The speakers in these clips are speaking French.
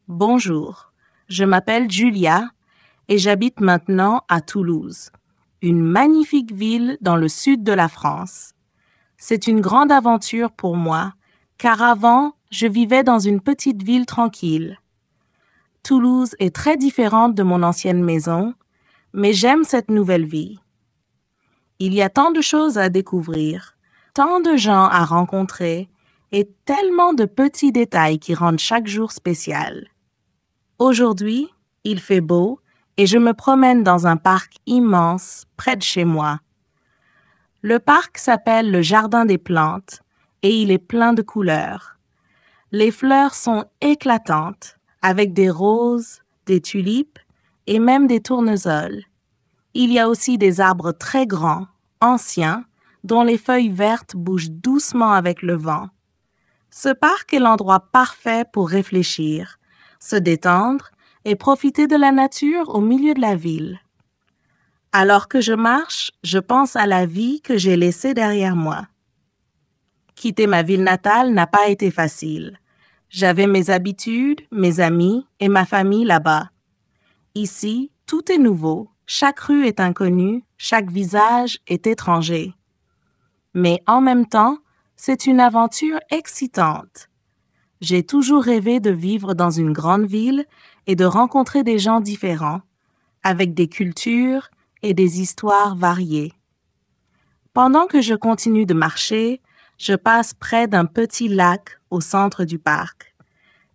Bonjour, je m'appelle Julia et j'habite maintenant à Toulouse, une magnifique ville dans le sud de la France. C'est une grande aventure pour moi, car avant, je vivais dans une petite ville tranquille. Toulouse est très différente de mon ancienne maison, mais j'aime cette nouvelle vie. Il y a tant de choses à découvrir, tant de gens à rencontrer et tellement de petits détails qui rendent chaque jour spécial. Aujourd'hui, il fait beau et je me promène dans un parc immense près de chez moi. Le parc s'appelle le Jardin des plantes et il est plein de couleurs. Les fleurs sont éclatantes avec des roses, des tulipes et même des tournesols. Il y a aussi des arbres très grands, anciens, dont les feuilles vertes bougent doucement avec le vent. Ce parc est l'endroit parfait pour réfléchir, se détendre et profiter de la nature au milieu de la ville. Alors que je marche, je pense à la vie que j'ai laissée derrière moi. Quitter ma ville natale n'a pas été facile. J'avais mes habitudes, mes amis et ma famille là-bas. Ici, tout est nouveau, chaque rue est inconnue, chaque visage est étranger. Mais en même temps, c'est une aventure excitante. J'ai toujours rêvé de vivre dans une grande ville et de rencontrer des gens différents, avec des cultures et des histoires variées. Pendant que je continue de marcher, je passe près d'un petit lac au centre du parc.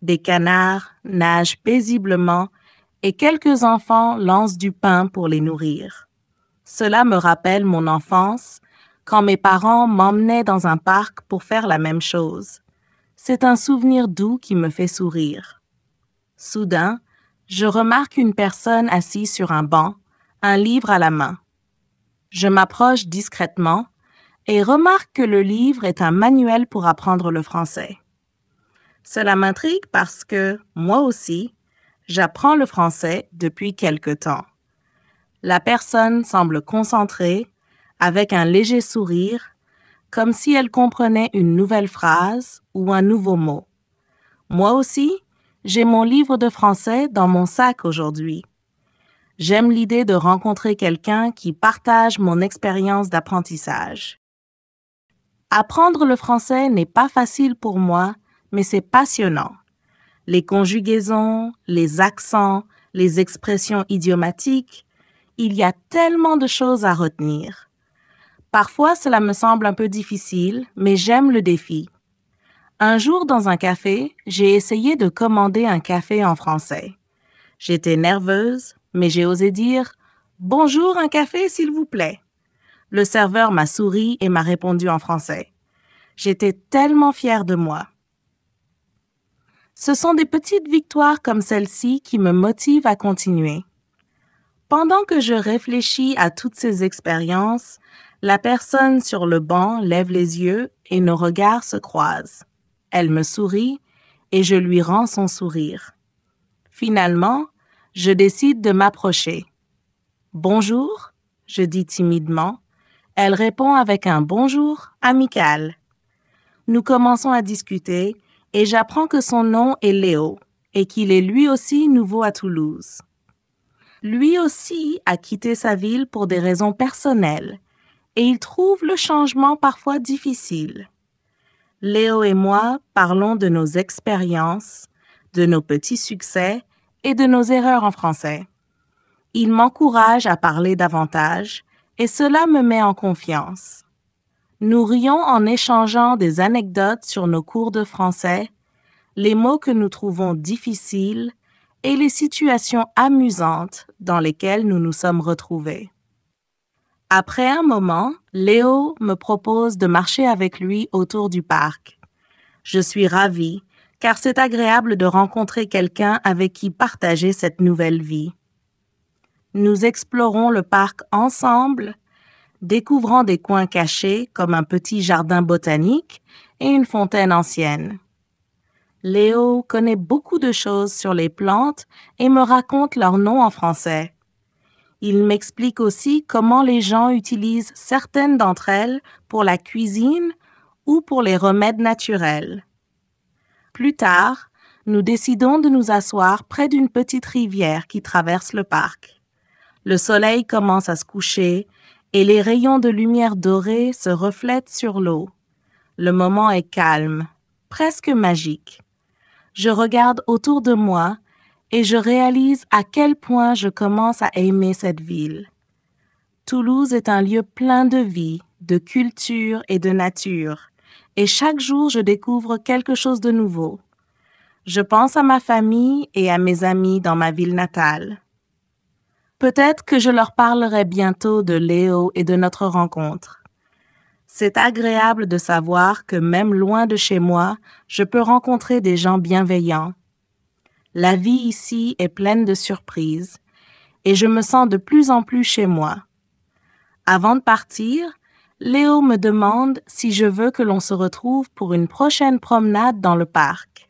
Des canards nagent paisiblement et quelques enfants lancent du pain pour les nourrir. Cela me rappelle mon enfance, quand mes parents m'emmenaient dans un parc pour faire la même chose. C'est un souvenir doux qui me fait sourire. Soudain, je remarque une personne assise sur un banc, un livre à la main. Je m'approche discrètement et remarque que le livre est un manuel pour apprendre le français. Cela m'intrigue parce que, moi aussi, j'apprends le français depuis quelque temps. La personne semble concentrée, avec un léger sourire, comme si elle comprenait une nouvelle phrase ou un nouveau mot. Moi aussi, j'ai mon livre de français dans mon sac aujourd'hui. J'aime l'idée de rencontrer quelqu'un qui partage mon expérience d'apprentissage. Apprendre le français n'est pas facile pour moi, mais c'est passionnant. Les conjugaisons, les accents, les expressions idiomatiques, il y a tellement de choses à retenir. Parfois, cela me semble un peu difficile, mais j'aime le défi. Un jour, dans un café, j'ai essayé de commander un café en français. J'étais nerveuse, mais j'ai osé dire « Bonjour, un café, s'il vous plaît ». Le serveur m'a souri et m'a répondu en français. J'étais tellement fière de moi. Ce sont des petites victoires comme celle-ci qui me motivent à continuer. Pendant que je réfléchis à toutes ces expériences, la personne sur le banc lève les yeux et nos regards se croisent. Elle me sourit et je lui rends son sourire. Finalement, je décide de m'approcher. « Bonjour », je dis timidement. Elle répond avec un « bonjour » amical. Nous commençons à discuter et j'apprends que son nom est Léo et qu'il est lui aussi nouveau à Toulouse. Lui aussi a quitté sa ville pour des raisons personnelles et il trouve le changement parfois difficile. Léo et moi parlons de nos expériences, de nos petits succès et de nos erreurs en français. Il m'encourage à parler davantage et cela me met en confiance. Nous rions en échangeant des anecdotes sur nos cours de français, les mots que nous trouvons difficiles et les situations amusantes dans lesquelles nous nous sommes retrouvés. Après un moment, Léo me propose de marcher avec lui autour du parc. Je suis ravie, car c'est agréable de rencontrer quelqu'un avec qui partager cette nouvelle vie. Nous explorons le parc ensemble, découvrant des coins cachés comme un petit jardin botanique et une fontaine ancienne. Léo connaît beaucoup de choses sur les plantes et me raconte leurs noms en français. Il m'explique aussi comment les gens utilisent certaines d'entre elles pour la cuisine ou pour les remèdes naturels. Plus tard, Nous décidons de nous asseoir près d'une petite rivière qui traverse le parc. Le soleil commence à se coucher et les rayons de lumière dorée se reflètent sur l'eau. Le moment est calme, presque magique. Je regarde autour de moi et je réalise à quel point je commence à aimer cette ville. Toulouse est un lieu plein de vie, de culture et de nature, et chaque jour je découvre quelque chose de nouveau. Je pense à ma famille et à mes amis dans ma ville natale. Peut-être que je leur parlerai bientôt de Léo et de notre rencontre. C'est agréable de savoir que même loin de chez moi, je peux rencontrer des gens bienveillants. La vie ici est pleine de surprises et je me sens de plus en plus chez moi. Avant de partir, Léo me demande si je veux que l'on se retrouve pour une prochaine promenade dans le parc.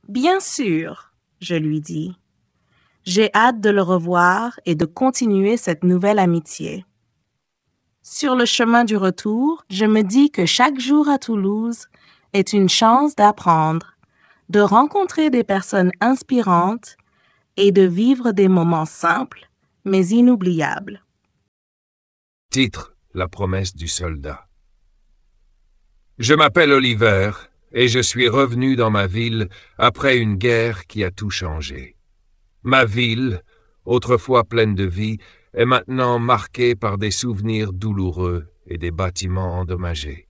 Bien sûr, je lui dis. J'ai hâte de le revoir et de continuer cette nouvelle amitié. Sur le chemin du retour, je me dis que chaque jour à Toulouse est une chance d'apprendre, de rencontrer des personnes inspirantes et de vivre des moments simples mais inoubliables. Titre: La promesse du soldat. Je m'appelle Oliver et je suis revenu dans ma ville après une guerre qui a tout changé. Ma ville, autrefois pleine de vie, est maintenant marquée par des souvenirs douloureux et des bâtiments endommagés.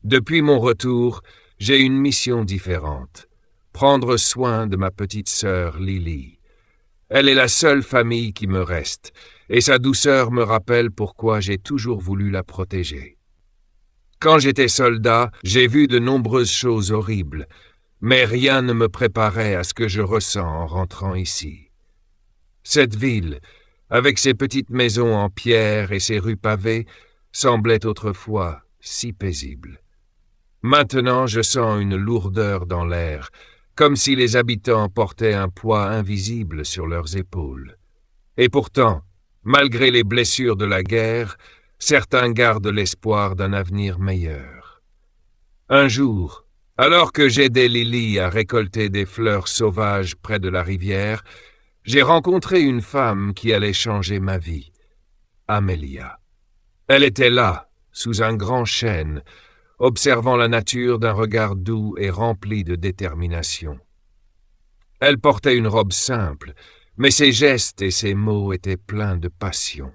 Depuis mon retour, j'ai une mission différente: prendre soin de ma petite sœur Lily. Elle est la seule famille qui me reste, et sa douceur me rappelle pourquoi j'ai toujours voulu la protéger. Quand j'étais soldat, j'ai vu de nombreuses choses horribles, mais rien ne me préparait à ce que je ressens en rentrant ici. Cette ville, avec ses petites maisons en pierre et ses rues pavées, semblait autrefois si paisible. Maintenant, je sens une lourdeur dans l'air, comme si les habitants portaient un poids invisible sur leurs épaules. Et pourtant, malgré les blessures de la guerre, certains gardent l'espoir d'un avenir meilleur. Un jour, alors que j'aidais Lily à récolter des fleurs sauvages près de la rivière, j'ai rencontré une femme qui allait changer ma vie, Amelia. Elle était là, sous un grand chêne, observant la nature d'un regard doux et rempli de détermination. Elle portait une robe simple, mais ses gestes et ses mots étaient pleins de passion.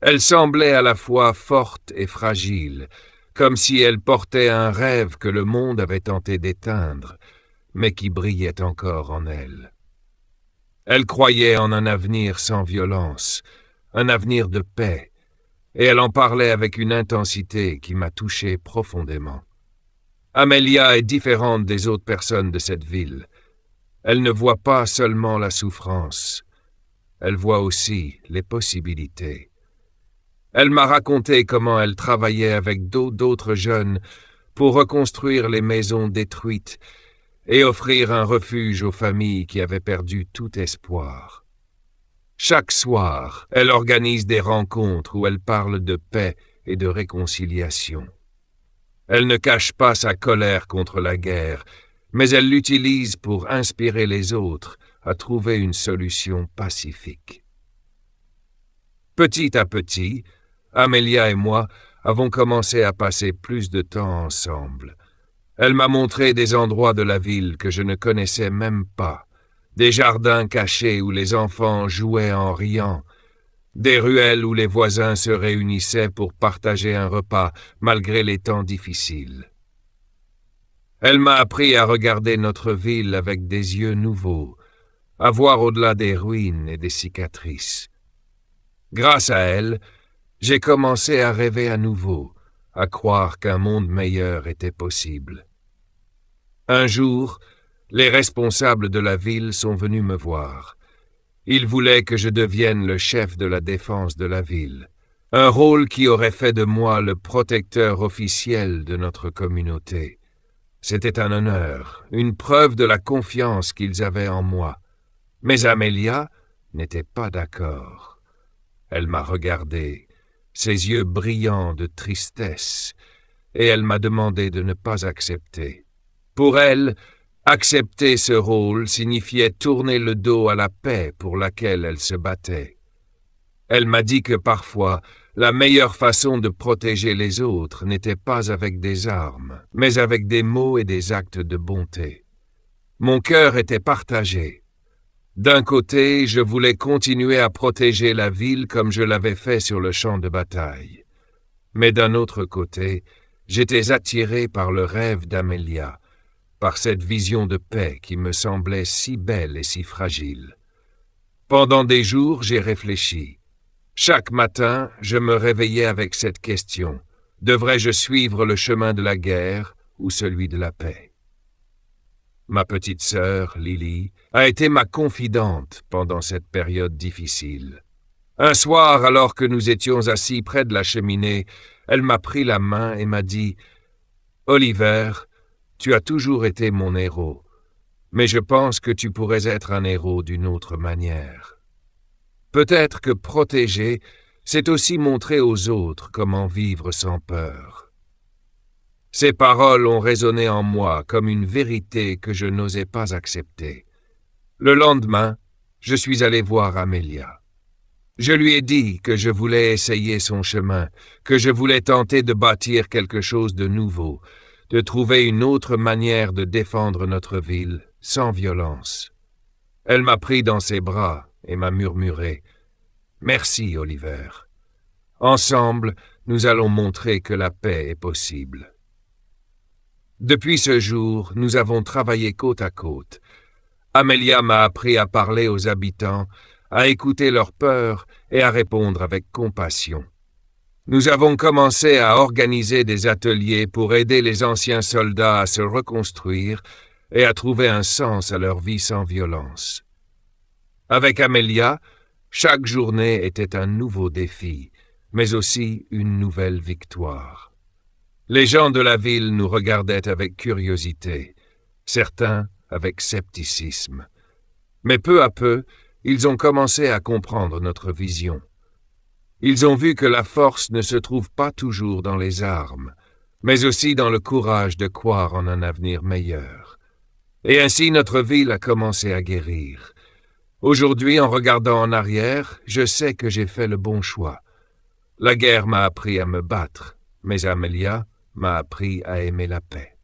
Elle semblait à la fois forte et fragile, comme si elle portait un rêve que le monde avait tenté d'éteindre, mais qui brillait encore en elle. Elle croyait en un avenir sans violence, un avenir de paix, et elle en parlait avec une intensité qui m'a touché profondément. Amelia est différente des autres personnes de cette ville. Elle ne voit pas seulement la souffrance, elle voit aussi les possibilités. Elle m'a raconté comment elle travaillait avec d'autres jeunes pour reconstruire les maisons détruites et offrir un refuge aux familles qui avaient perdu tout espoir. Chaque soir, elle organise des rencontres où elle parle de paix et de réconciliation. Elle ne cache pas sa colère contre la guerre, mais elle l'utilise pour inspirer les autres à trouver une solution pacifique. Petit à petit, Amelia et moi avons commencé à passer plus de temps ensemble. Elle m'a montré des endroits de la ville que je ne connaissais même pas, des jardins cachés où les enfants jouaient en riant, des ruelles où les voisins se réunissaient pour partager un repas malgré les temps difficiles. Elle m'a appris à regarder notre ville avec des yeux nouveaux, à voir au-delà des ruines et des cicatrices. Grâce à elle, j'ai commencé à rêver à nouveau, à croire qu'un monde meilleur était possible. Un jour, les responsables de la ville sont venus me voir. Ils voulaient que je devienne le chef de la défense de la ville, un rôle qui aurait fait de moi le protecteur officiel de notre communauté. C'était un honneur, une preuve de la confiance qu'ils avaient en moi. Mais Amelia n'était pas d'accord. Elle m'a regardé, ses yeux brillants de tristesse, et elle m'a demandé de ne pas accepter. Pour elle, Accepter ce rôle signifiait tourner le dos à la paix pour laquelle elle se battait. Elle m'a dit que parfois, la meilleure façon de protéger les autres n'était pas avec des armes, mais avec des mots et des actes de bonté. Mon cœur était partagé. D'un côté, je voulais continuer à protéger la ville comme je l'avais fait sur le champ de bataille. Mais d'un autre côté, j'étais attiré par le rêve d'Amelia, par cette vision de paix qui me semblait si belle et si fragile. Pendant des jours, j'ai réfléchi. Chaque matin, je me réveillais avec cette question. Devrais-je suivre le chemin de la guerre ou celui de la paix? Ma petite sœur, Lily, a été ma confidente pendant cette période difficile. Un soir, alors que nous étions assis près de la cheminée, elle m'a pris la main et m'a dit « Oliver, tu as toujours été mon héros, mais je pense que tu pourrais être un héros d'une autre manière. Peut-être que protéger, c'est aussi montrer aux autres comment vivre sans peur. » Ces paroles ont résonné en moi comme une vérité que je n'osais pas accepter. Le lendemain, je suis allé voir Amelia. Je lui ai dit que je voulais essayer son chemin, que je voulais tenter de bâtir quelque chose de nouveau, de trouver une autre manière de défendre notre ville, sans violence. Elle m'a pris dans ses bras et m'a murmuré « Merci, Oliver. Ensemble, nous allons montrer que la paix est possible. » Depuis ce jour, nous avons travaillé côte à côte. Amelia m'a appris à parler aux habitants, à écouter leurs peurs et à répondre avec compassion. Nous avons commencé à organiser des ateliers pour aider les anciens soldats à se reconstruire et à trouver un sens à leur vie sans violence. Avec Amelia, chaque journée était un nouveau défi, mais aussi une nouvelle victoire. Les gens de la ville nous regardaient avec curiosité, certains avec scepticisme. Mais peu à peu, ils ont commencé à comprendre notre vision. Ils ont vu que la force ne se trouve pas toujours dans les armes, mais aussi dans le courage de croire en un avenir meilleur. Et ainsi notre ville a commencé à guérir. Aujourd'hui, en regardant en arrière, je sais que j'ai fait le bon choix. La guerre m'a appris à me battre, mais Amelia m'a appris à aimer la paix.